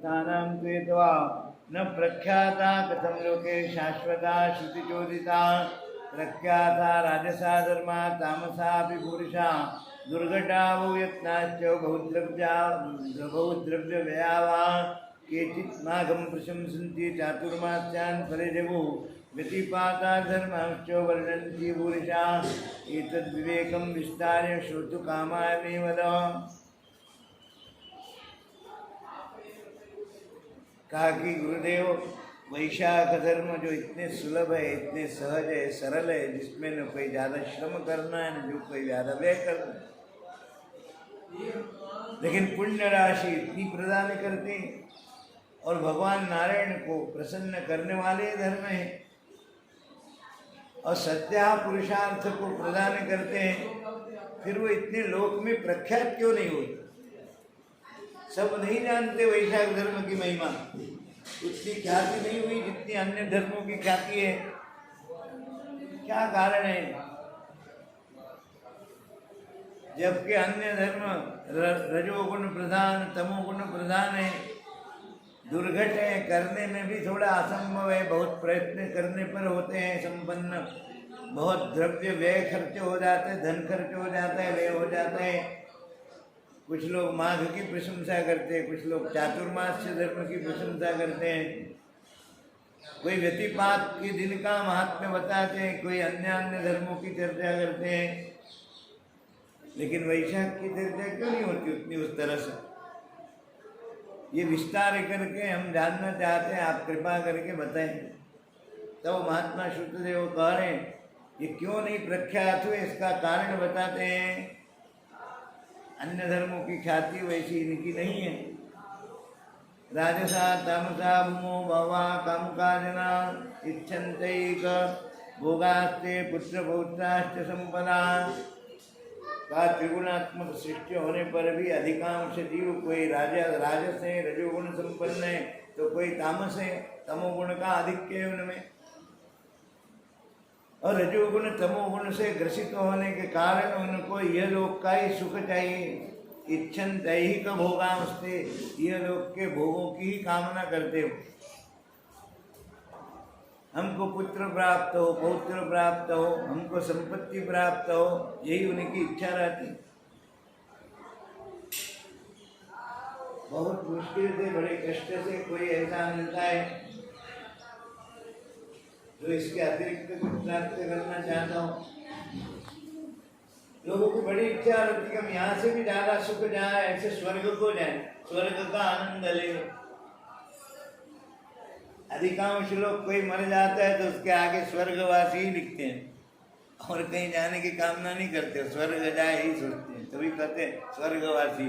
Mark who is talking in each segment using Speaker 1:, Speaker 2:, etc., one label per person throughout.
Speaker 1: स्थानं त्वेत्वा न प्रख्याता कथं लोके शाश्वता श्रुतिचोदिता प्रख्याता राजसा धर्मा तामसापि पुरुषा दुर्घटा वो यत्नाश्च बहुद्रव्यव्ययावा केचित् माघं प्रशंसन्ति चातुर्मास्यान् फले जगु व्यतिपाता धर्मांश्च वर्णन्ति पुरुषा एतद्विवेकं विस्तार्य श्रोतुकामायमे वद। कहा कि गुरुदेव वैशाख धर्म जो इतने सुलभ है, इतने सहज है, सरल है, जिसमें न कोई ज़्यादा श्रम करना है न जो कोई ज़्यादा व्यय करना है, लेकिन पुण्य राशि इतनी प्रदान करते हैं और भगवान नारायण को प्रसन्न करने वाले धर्म है और सत्या पुरुषार्थ को प्रदान करते हैं, फिर वो इतने लोक में प्रख्यात क्यों नहीं होते? सब नहीं जानते वैशाख धर्म की महिमा, उतनी ख्याति नहीं हुई जितनी अन्य धर्मों की ख्याति है। क्या कारण है? जबकि अन्य धर्म रजोगुण प्रधान तमोगुण प्रधान है, दुर्घट है, करने में भी थोड़ा असंभव है, बहुत प्रयत्न करने पर होते हैं संपन्न, बहुत द्रव्य व्यय खर्च हो जाते हैं, धन खर्च हो जाता है, व्यय हो जाता है। कुछ लोग माघ की प्रशंसा करते हैं, कुछ लोग चातुर्मास्य धर्म की प्रशंसा करते हैं, कोई व्यतिपात के दिन का महात्म्य बताते हैं, कोई अन्य धर्मों की चर्चा करते हैं, लेकिन वैशाख की चर्चा क्यों नहीं होती उतनी उस तरह से? ये विस्तार करके हम जानना चाहते हैं, आप कृपा करके बताएं। तो महात्मा शुद्धदेव कह रहे हैं ये क्यों नहीं प्रख्यात हुए, इसका कारण बताते हैं। अन्य धर्मों की ख्याति वैसी इनकी नहीं है। राजसा तामसा भूमो भवा कामकाजना इच्छन्त्यैक भोगास्ते पुत्र पौत्राश्च संपदा। का त्रिगुणात्मक सृष्टि होने पर भी अधिकांश जीव कोई राजस है, रजोगुण संपन्न है, तो कोई तामस है, तमोगुण का आधिक्य है उनमें, और रजोगुण तमोगुण से ग्रसित होने के कारण उनको यह लोक का ही सुख चाहिए। इच्छन दैहिक भोगांस्ते, यह लोक के भोगों की ही कामना करते हो। हमको पुत्र प्राप्त हो, पौत्र प्राप्त हो, हमको संपत्ति प्राप्त हो, यही उनकी इच्छा रहती। बहुत मुश्किल से, बड़े कष्ट से कोई ऐसा मिलता है जो इसके अतिरिक्त कुछ प्राप्त करना चाहता हो। लोगों की बड़ी इच्छा होती है कि हम यहाँ से भी ज्यादा सुख जाए, ऐसे स्वर्ग को जाए, स्वर्ग का आनंद ले। अधिकांश लोग कोई मर जाता है तो उसके आगे स्वर्गवासी ही लिखते हैं और कहीं जाने की कामना नहीं करते, स्वर्ग जाए ही सोचते हैं, तभी कहते हैं स्वर्गवासी।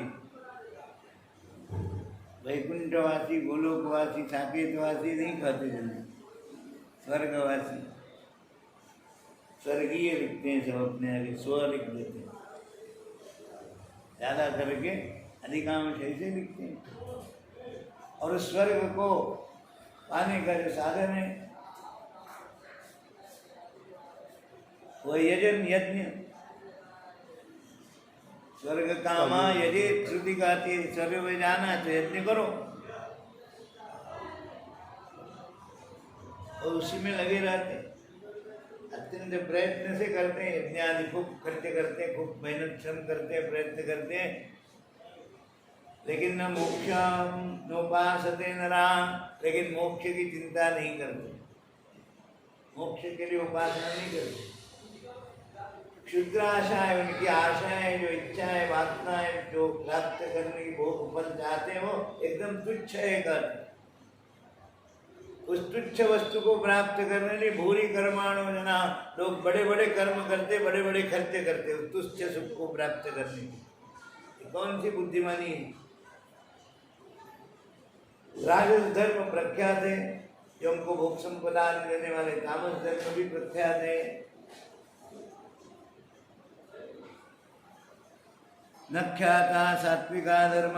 Speaker 1: वैकुंठवासी, गोलोकवासी, साकेतवासी नहीं कहते जल्दी, स्वर्गवासी। स्वर्गीय लिखते हैं सब अपने आगे, स्व लिख देते हैं, ज्यादा करके अधिकांश ऐसे लिखते हैं। और उस स्वर्ग को पाने का जो साधन है वो यजन यज्ञ। स्वर्ग कामा यदि श्रुति कहती है स्वर्ग में जाना है तो यज्ञ करो, और उसी में लगे रहते, अत्यंत प्रयत्न से करते हैं, यज्ञ आदि खूब खर्च करते हैं, खूब मेहनत श्रम करते हैं, प्रयत्न करते हैं, लेकिन न मोक्षम नोपासते नराम, लेकिन मोक्ष की चिंता नहीं करते, मोक्ष के लिए उपासना नहीं करते। क्षुद्र आशा है, उनकी आशा है, जो इच्छा है, वासना है, जो प्राप्त करने की भोग फल चाहते हैं, वो एकदम तुच्छ है कर। उस तुच्छ वस्तु को प्राप्त करने लिए भूरी कर्माणो जना, लोग बड़े बड़े कर्म करते, बड़े बड़े खर्चे करते उस तुच्छ सुख को प्राप्त करने की। कौन सी बुद्धिमानी है? राजस धर्म प्रख्यात है, जो हमको भोग संपदा देने वाले, तामस धर्म भी प्रख्यात है। न ख्याता सात्विका धर्म,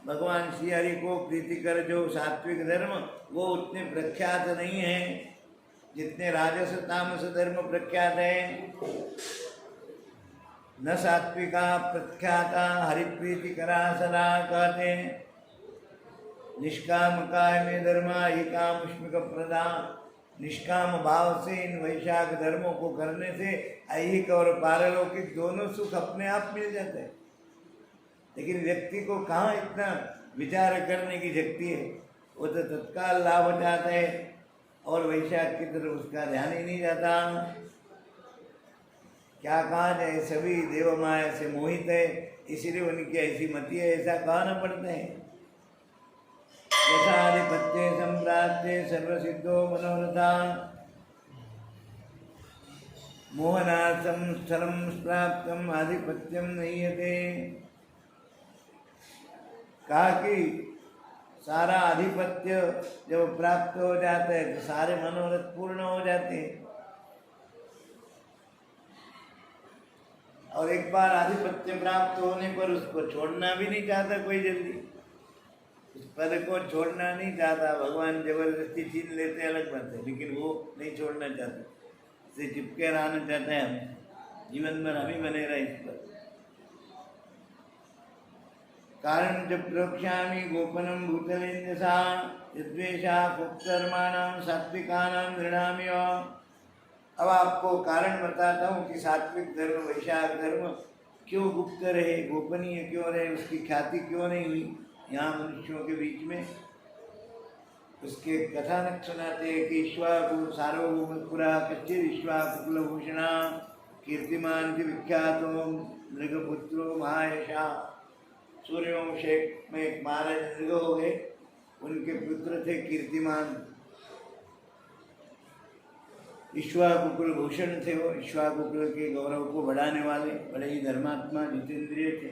Speaker 1: भगवान श्री हरि को प्रीतिकर जो सात्विक धर्म वो उतने प्रख्यात नहीं है जितने राजस तामस धर्म प्रख्यात है। न सात्विका प्रख्याता हरिप्रीतिकरा सदा कहते हैं। निष्काम काय में धर्मा ही कामुष्मिक प्रदान। निष्काम भाव से इन वैशाख धर्मों को करने से ऐहिक और पारलौकिक दोनों सुख अपने आप मिल जाते हैं। लेकिन व्यक्ति को कहाँ इतना विचार करने की शक्ति है, वो तो तत्काल लाभ उठाता है और वैशाख की तरफ उसका ध्यान ही नहीं जाता। क्या कहा जाए, सभी देव माया से मोहित है, इसलिए उनकी ऐसी मति है, ऐसा कहना पड़ता है। यथाधिपत्ये संप्राप्ते सर्वसिद्धो मनोरथा मोहनार्थं स्थलं प्राप्तम् आधिपत्यं नह्यते। कहा कि सारा आधिपत्य जब प्राप्त हो जाता है तो सारे मनोरथ पूर्ण हो जाते हैं। और एक बार आधिपत्य प्राप्त होने पर उसको छोड़ना भी नहीं चाहता कोई जल्दी, उस पद को छोड़ना नहीं चाहता। भगवान जबरदस्ती छीन लेते अलग बात है, लेकिन वो नहीं छोड़ना चाहता, से चिपके रहना चाहता है। हमें जीवन भर हम ही बने रहे इस पर। कारण जब प्रोक्षामि गोपनम भूतलेन्द्रसा यद्वेषा कुकर्माणाम सात्विकानाम नृणाम्य। अब आपको कारण बताता हूँ कि सात्विक धर्म वैशाख धर्म क्यों गुप्त रहे, गोपनीय क्यों रहे, उसकी ख्याति क्यों नहीं हुई यहाँ मनुष्यों के बीच में। उसके कथानक सुनाते हैं कि ईश्वाकु सार्वभौमपुरा कच्चे ईश्वाकुलभूषणा कीर्तिमान विख्यातो मृगपुत्रो महायशा। सूर्यवंश में एक महाराज मृग हो गए, उनके पुत्र थे कीर्तिमान, ईश्वाकुल भूषण थे। वो ईश्वाकुल के गौरव को बढ़ाने वाले बड़े ही धर्मात्मा जितेंद्रिय थे।